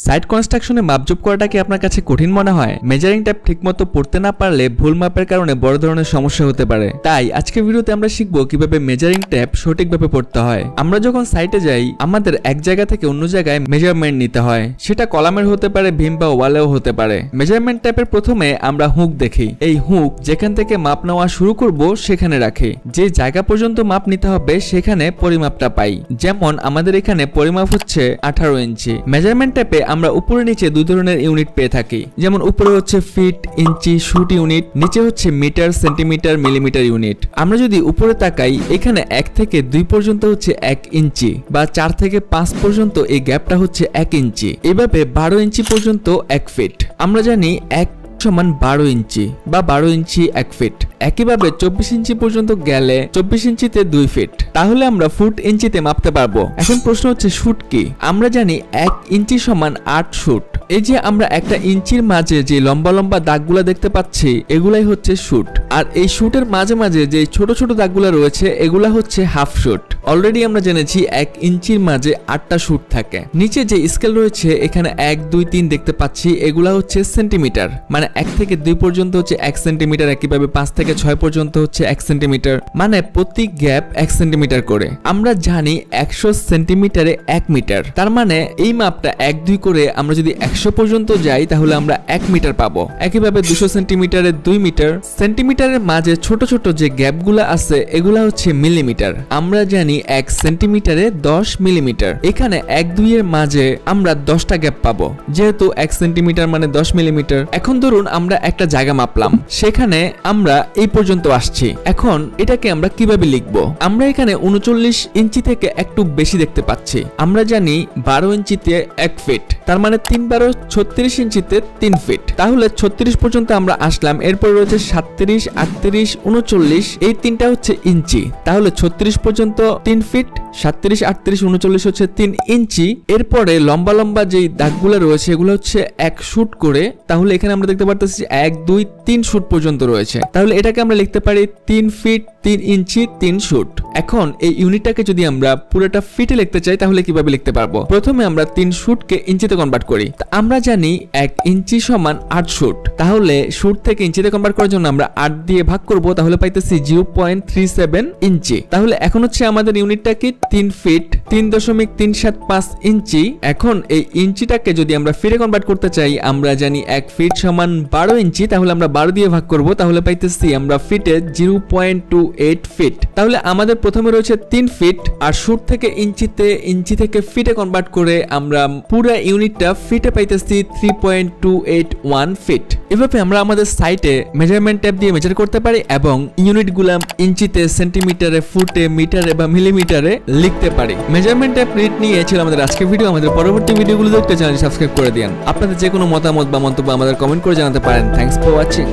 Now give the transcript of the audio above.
Site কনস্ট্রাকশনে মাপজোপ করাটা কি আপনার কাছে কঠিন মনে হয়? মেজারিং ট্যাপ ঠিকমতো পড়তে না পারলে ভুল মাপের কারণে বড় ধরনের সমস্যা হতে পারে। তাই আজকের ভিডিওতে আমরা শিখবো কিভাবে মেজারিং ট্যাপ সঠিকভাবে পড়তে হয়। আমরা যখন সাইটে যাই আমাদের এক জায়গা থেকে অন্য জায়গায় মেজারমেন্ট নিতে হয়, সেটা কলামের হতে পারে, ভীম বা ওয়ালেও হতে পারে। মেজারমেন্ট ট্যাপের প্রথমে আমরা হুক দেখি। এই হুক যেখান থেকে মাপ নেওয়া শুরু করব সেখানে রাখি। যে জায়গা পর্যন্ত মাপ নিতে হবে সেখানে পরিমাপটা পাই। যেমন আমাদের এখানে পরিমাপ হচ্ছে 18 ইঞ্চি। মেজারমেন্ট ট্যাপে আমরা উপরে নিচে দুই ধরনের ইউনিট পেয়ে থাকি। যেমন উপরে হচ্ছে ফিট, ইঞ্চি, শুট ইউনিট, নিচে হচ্ছে মিটার, সেন্টিমিটার, মিলিমিটার ইউনিট। আমরা যদি উপরে তাকাই এখানে 1 থেকে 2 পর্যন্ত হচ্ছে 1 ইঞ্চি বা 4 থেকে 5 পর্যন্ত এই গ্যাপটা হচ্ছে 1 ইঞ্চি। এভাবে 12 ইঞ্চি পর্যন্ত 1 ফিট। আমরা জানি 1 সমান 12 ইঞ্চি বা 12 ইঞ্চি 1 ফিট। একইভাবে 24 ইঞ্চি পর্যন্ত গেলে 24 ইঞ্চিতে 2 ফিট। তাহলে আমরা ফুট ইঞ্চিতে মাপতে পারবো। এখন প্রশ্ন হচ্ছে শুট কি? আমরা জানি 1 ইঞ্চি সমান 8 শুট। এই যে আমরা একটা ইঞ্চির মাঝে যে লম্বা লম্বা দাগগুলা দেখতে পাচ্ছি এগুলাই হচ্ছে শুট। আর এই শুটের মাঝে মাঝে যে ছোট ছোট দাগগুলা রয়েছে এগুলা হচ্ছে হাফ শুট। অলরেডি আমরা জেনেছি 1 ইঞ্চির মাঝে 8টা শুট থাকে। নিচে যে স্কেল রয়েছে এখানে 1, 2, 3 দেখতে পাচ্ছি, এগুলা হচ্ছে সেন্টিমিটার। মানে 1 থেকে 2 পর্যন্ত হচ্ছে 1 সেন্টিমিটার, একইভাবে 5 থেকে 6 পর্যন্ত হচ্ছে 1 সেন্টিমিটার। মানে প্রতি গ্যাপ 1 সেন্টিমিটার করে। আমরা জানি 100 সেন্টিমিটারে 1 মিটার। তার মানে এই মাপটা 1, 2 করে আমরা যদি 100 পর্যন্ত যাই তাহলে আমরা 1 মিটার পাবো। একইভাবে 200 সেন্টিমিটারে 2 মিটার। সেন্টিমিটারের মাঝে ছোট ছোট যে গ্যাপগুলো আছে এগুলা হচ্ছে মিলিমিটার। আমরা জানি 1 সেন্টিমিটারে 10 মিলিমিটার। এখানে 1, 2 এর মাঝে আমরা 10টা গ্যাপ পাবো, যেহেতু 1 সেন্টিমিটার মানে 10 মিলিমিটার। এখন ধরুন আমরা একটা জায়গা মাপলাম, সেখানে আমরা এই পর্যন্ত আসছি। এখন এটাকে আমরা কিভাবে লিখবো? আমরা এখানে 39 ইঞ্চি থেকে একটু বেশি দেখতে পাচ্ছি। আমরা জানি 12 ইঞ্চিতে 1 ফিট, তার মানে 3 12 36 ইঞ্চিতে 3 ফিট। তাহলে 36 পর্যন্ত আমরা আসলাম। এরপর রয়েছে 37, 38, 39, এই তিনটা হচ্ছে ইঞ্চি। তাহলে 36 পর্যন্ত 3 ফিট, 37, 38, 39 হচ্ছে 3 ইঞ্চি। এরপরে লম্বা লম্বা যে দাগগুলো রয়েছে এগুলো হচ্ছে 1 শুট করে। তাহলে এখানে আমরা দেখতে পাচ্ছি 1, 2, 3 শুট পর্যন্ত রয়েছে। তাহলে এটাকে আমরা লিখতে পারি 3 ফিট, 3 ইঞ্চি, 3 শুট। এখন এই ইউনিটটাকে যদি আমরা পুরোটা ফিটে লিখতে চাই তাহলে কিভাবে লিখতে পারবো? প্রথমে আমরা 3 শুটকে ইঞ্চিতে কনভার্ট করি। আমরা জানি 1 ইঞ্চি সমান 8 শুট। তাহলে শুট থেকে ইঞ্চিতে কনভার্ট করার জন্য আমরা 8 দিয়ে ভাগ করব, তাহলে পাইতেছি 0.37 ইঞ্চি। তাহলে এখন হচ্ছে আমাদের ইউনিটটা কি? 3 ফিট 3.375 ইঞ্চি। এখন এই ইঞ্চিটাকে যদি আমরা ফিটে কনভার্ট করতে চাই আমরা জানি 1 ফিট সমান 12 ইঞ্চি। তাহলে আমরা 12 দিয়ে ভাগ করব, তাহলে পাইতেছি আমরা ফিটে 0.28 ফিট। তাহলে আমাদের প্রথমে রয়েছে 3 ফিট, আর শুট থেকে ইঞ্চিতে, ইঞ্চি থেকে ফিটে কনভার্ট করে আমরা পুরো ইউনিটটা ফিটে পাইতেছি 3.281 ফিট। এভাবে আমরা আমাদের সাইটে মেজারমেন্ট ট্যাপ দিয়ে মেজার করতে পারি এবং ইউনিটগুলো ইঞ্চিতে, সেন্টিমিটারে, ফুটে, মিটারে বা মিলিমিটারে লিখতে পারি। মেজারমেন্ট ট্যাপ রিড নিয়ে ছিল আমাদের আজকের ভিডিও। আমাদের পরবর্তী ভিডিওগুলো দেখতে চ্যানেলটি সাবস্ক্রাইব করে দিন। আপনাদের যে কোনো মতামত বা মন্তব্য আমাদের কমেন্ট করে জানাতে পারেন। Thanks for watching.